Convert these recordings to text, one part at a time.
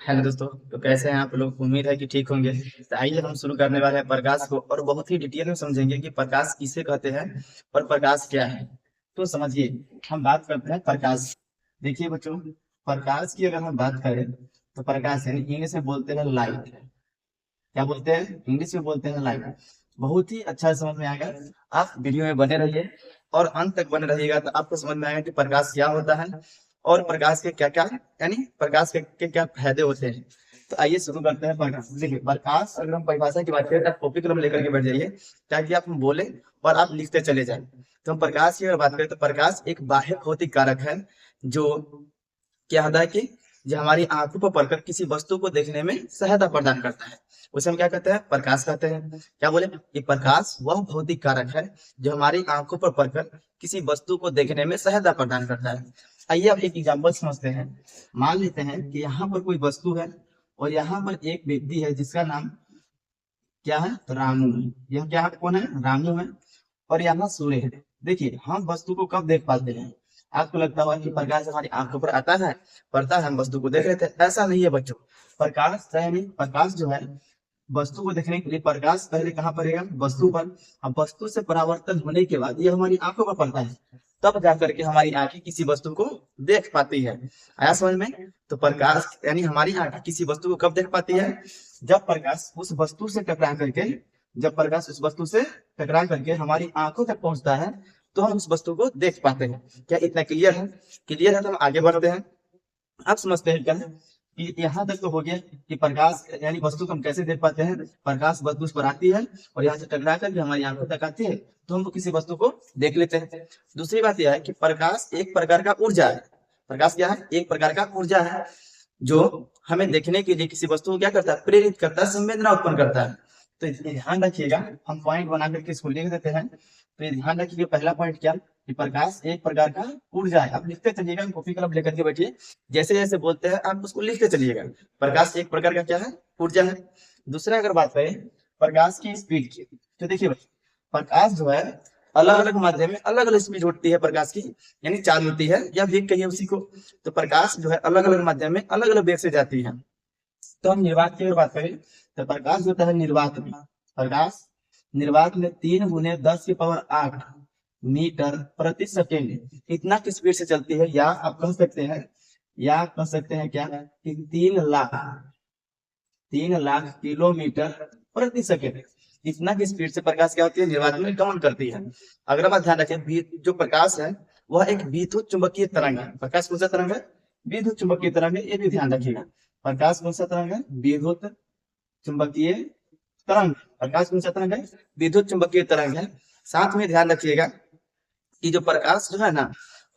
Hello दोस्तों। तो कैसे हैं आप लोग? उम्मीद है कि ठीक होंगे। तो आइए हम शुरू करने वाले हैं प्रकाश को, और बहुत ही डिटेल में समझेंगे कि प्रकाश किसे कहते हैं और प्रकाश क्या है। तो समझिए, हम बात करते हैं प्रकाश। देखिए बच्चों, प्रकाश की अगर हम बात करें तो प्रकाश यानी इंग्लिश में बोलते हैं लाइट। क्या बोलते हैं? इंग्लिश में बोलते हैं लाइट। बहुत ही अच्छा समझ में आएगा। आप वीडियो में बने रहिए और अंत तक बने रहिएगा, तो आपको समझ में आएगा कि प्रकाश क्या होता है और प्रकाश के क्या क्या, यानी प्रकाश के क्या फायदे होते हैं। तो आइए शुरू करते हैं प्रकाश। देखिए, प्रकाश अगर हम परिभाषा की बात करें तो आप कॉपी कलम लेकर के बैठ जाइए, ताकि आप बोले और आप लिखते चले जाए। तो हम प्रकाश की अगर बात करें तो प्रकाश एक बाह्य भौतिक कारक है जो क्या होता है कि जो हमारी आंखों पर पड़कर किसी वस्तु को देखने में सहायता प्रदान करता है, उसे हम क्या कहते हैं? प्रकाश कहते हैं। क्या बोले? कि प्रकाश वह भौतिक कारक है जो हमारी आंखों पर पड़कर किसी वस्तु को देखने में सहायता प्रदान करता है। आइए अब एक एग्जाम्पल समझते हैं। मान लेते हैं कि यहाँ पर कोई वस्तु है और यहाँ पर एक व्यक्ति है जिसका नाम क्या है? रामू। यह क्या है? कौन है? रामू है। और यहाँ सूर्य है। देखिए, हम वस्तु को कब देख पाते हैं? आपको लगता होगा कि प्रकाश हमारी आंखों पर आता है, पड़ता है, हम वस्तु को देख लेते हैं। ऐसा नहीं है बच्चों। प्रकाश यानी प्रकाश जो है, वस्तु को देखने के लिए प्रकाश पहले कहाँ पड़ेगा? वस्तु पर। अब वस्तु से परावर्तन होने के बाद ये हमारी आंखों पर पड़ता है, तब जाकर के हमारी आंखें किसी वस्तु को देख पाती है। आया समझ में? तो प्रकाश यानी हमारी आंखें किसी वस्तु को कब देख पाती है? जब प्रकाश उस वस्तु से टकरा करके, जब प्रकाश उस वस्तु से टकरा करके हमारी आंखों तक पहुंचता है, तो हम उस वस्तु को देख पाते हैं। क्या इतना क्लियर है? क्लियर है तो हम आगे बढ़ते हैं। आप समझते हैं क्या कि यहाँ तक तो हो गया कि प्रकाश यानी वस्तु को हम कैसे देख पाते हैं। प्रकाश वस्तु पर आती है और यहाँ से टकरा कर के हमारी आंखों तक आती है, तो हम किसी वस्तु को देख लेते हैं। दूसरी बात यह है कि प्रकाश एक प्रकार का ऊर्जा है। प्रकाश क्या है? एक प्रकार का ऊर्जा है जो हमें देखने के लिए किसी वस्तु को क्या करता है? प्रेरित करता है, संवेदना उत्पन्न करता है। तो ये ध्यान रखिएगा, हम पॉइंट बना करके इसको लिख देते हैं। तो ये ध्यान रखिएगा, पहला पॉइंट क्या कि प्रकाश एक प्रकार का ऊर्जा है। आप लिखते चलिएगा, कॉपी कलम लेकर के बैठिए, जैसे जैसे बोलते हैं आप उसको लिखते चलिएगा। प्रकाश एक प्रकार का क्या है? ऊर्जा है। दूसरा अगर बात करें प्रकाश की स्पीड की, तो देखिए भाई, प्रकाश जो है अलग अलग माध्यम में अलग अलग स्पीड होती है प्रकाश की, यानी चाल होती है या वेग कहिए उसी को। तो प्रकाश जो है अलग अलग माध्यम में अलग अलग वेग से जाती है। तो हम निर्वात की अगर बात करें तो प्रकाश होता है निर्वात में। प्रकाश निर्वात में 3 × 10⁸ मीटर प्रति सेकेंड इतना की स्पीड से चलती है। या आप कह सकते हैं, या आप कह सकते हैं क्या कि 3 लाख किलोमीटर प्रति सेकेंड इतना की स्पीड से प्रकाश क्या होती है? निर्वात में गमन करती है। अगर आप ध्यान रखें, जो प्रकाश है वह एक विद्युत चुंबकीय तरंग है। प्रकाश कौन सा तरंग है? विद्युत चुंबकीय तरंग है, ये भी ध्यान रखिएगा। प्रकाश कौन सा तरंग है? विद्युत चुंबकीय तरंग। प्रकाश कौन सा तरंग है? विद्युत चुंबकीय तरंग है। साथ में ध्यान रखिएगा कि जो प्रकाश जो है ना,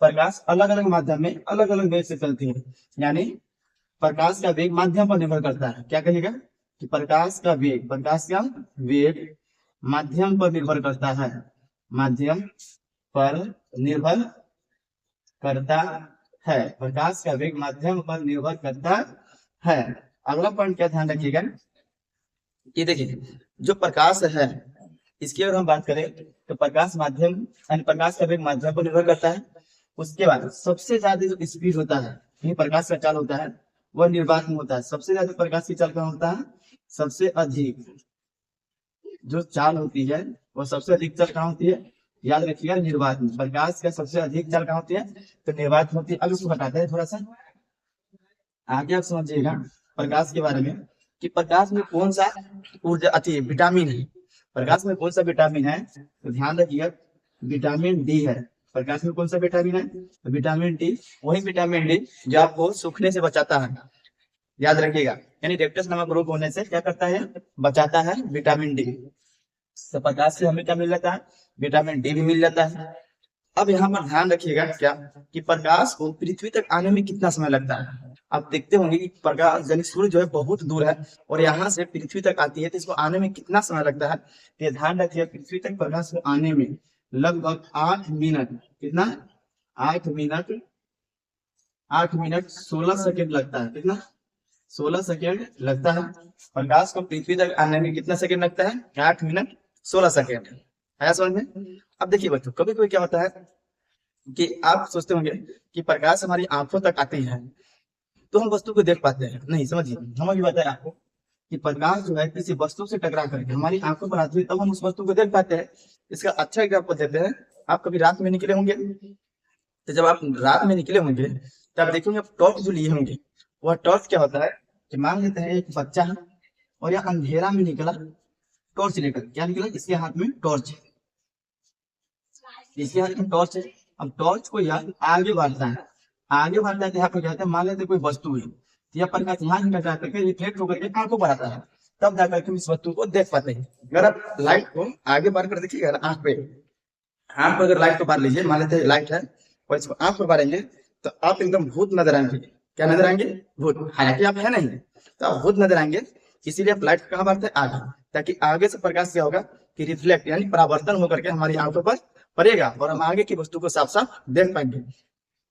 प्रकाश अलग अलग माध्यम में अलग अलग वेग से चलती है। यानी प्रकाश का वेग माध्यम पर निर्भर करता है। क्या कहेगा कि प्रकाश का वेग माध्यम पर निर्भर करता है। माध्यम पर निर्भर करता है। प्रकाश का वेग माध्यम पर निर्भर करता है। अगला पॉइंट क्या ध्यान रखिएगा कि देखिए, जो प्रकाश है इसकी अगर हम बात करें तो प्रकाश माध्यम यानी प्रकाश का वेग माध्यम पर निर्भर करता है। उसके बाद सबसे ज्यादा जो स्पीड होता है, ये प्रकाश का चाल होता है, वह निर्वात में होता है। सबसे ज्यादा प्रकाश की चाल कहाँ होता है? सबसे अधिक जो चाल होती है वह सबसे अधिक चाल कहाँ होती है? याद रखिएगा, निर्वात में। प्रकाश का सबसे अधिक चाल कहाँ होती है? तो निर्वात में होती है। अब इसको हटाते हैं थोड़ा सा, आगे आप समझिएगा प्रकाश के बारे में कि प्रकाश में कौन सा ऊर्जा अति विटामिन है। प्रकाश में कौन सा विटामिन है? तो ध्यान रखिएगा, विटामिन डी है। प्रकाश में कौन सा विटामिन है? तो विटामिन डी। वही विटामिन डी जो आपको सूखने से बचाता है। याद रखिएगा, यानी रेक्टस नमक रोग होने से क्या करता है? बचाता है, विटामिन डी। तो प्रकाश से हमें क्या मिल जाता है? विटामिन डी भी मिल जाता है। अब यहाँ पर ध्यान रखिएगा क्या कि प्रकाश को पृथ्वी तक आने में कितना समय लगता है। आप देखते होंगे कि प्रकाश यानी सूर्य जो है बहुत दूर है और यहाँ से पृथ्वी तक आती है, तो इसको आने में कितना समय लगता है? तो ध्यान रखिए, पृथ्वी तक प्रकाश को आने में लगभग 8 मिनट, कितना? 8 मिनट, 8 मिनट 16 सेकेंड लगता है। कितना? 16 सेकेंड लगता है। प्रकाश को पृथ्वी तक आने में कितना सेकेंड लगता है? 8 मिनट 16 सेकेंड। आया समझ में? अब देखिए बच्चों, कभी कभी क्या होता है कि आप सोचते होंगे कि प्रकाश हमारी आंखों तक आती है, तो हम वस्तु को देख पाते हैं। नहीं, समझिए, हम अभी बताए आपको कि प्रकाश जो है किसी वस्तु से टकरा करके हमारी आंखों पर आती है, तब हम उस वस्तु को देख पाते हैं। इसका अच्छा एग्जाम्पल देते हैं। आप कभी रात में निकले होंगे, तो जब आप रात में निकले होंगे तब देखेंगे आप टॉर्च जो लिए होंगे। वह टॉर्च क्या होता है कि मान लेते हैं एक बच्चा है और यह अंधेरा में निकला टॉर्च लेकर। क्या निकला? इसके हाथ में टॉर्च है, इसके हाथ में टॉर्च है। अब टॉर्च को यह आगे बढ़ता है, आगे बढ़ता है तो यहाँ पे कहते हैं, मान लेते कोई वस्तु है, यह प्रकाश यहाँ से टकरा करके रिफ्लेक्ट होकर के आंखों पर आता है, तब जाकर के हम इस वस्तु को देख पाते हैं। अगर आप लाइट को आगे बढ़ कर देखिएगा आंख पे, आंख पर अगर लाइट को बार लीजिए, मान लेते हैं लाइट है और इसको आंख पर बारेंगे तो आप एकदम भूत नजर आएंगे। क्या नजर आएंगे? भूत। हालांकि आप है नहीं, तो आप भूत नजर आएंगे। इसीलिए आप लाइट कहाँ बारते हैं? आगे, ताकि आगे से प्रकाश क्या होगा कि रिफ्लेक्ट यानी परावर्तन होकर के हमारी आंखों पर पड़ेगा और हम आगे की वस्तु को साफ साफ देख पाएंगे।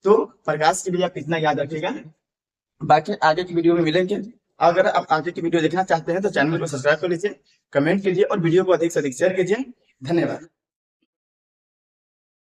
तो प्रकाश के लिए आप इतना याद रखिएगा। बाकी आगे की वीडियो में मिलेंगे। अगर आप आगे की वीडियो देखना चाहते हैं तो चैनल को सब्सक्राइब कर लीजिए, कमेंट कीजिए और वीडियो को अधिक से अधिक शेयर कीजिए। धन्यवाद।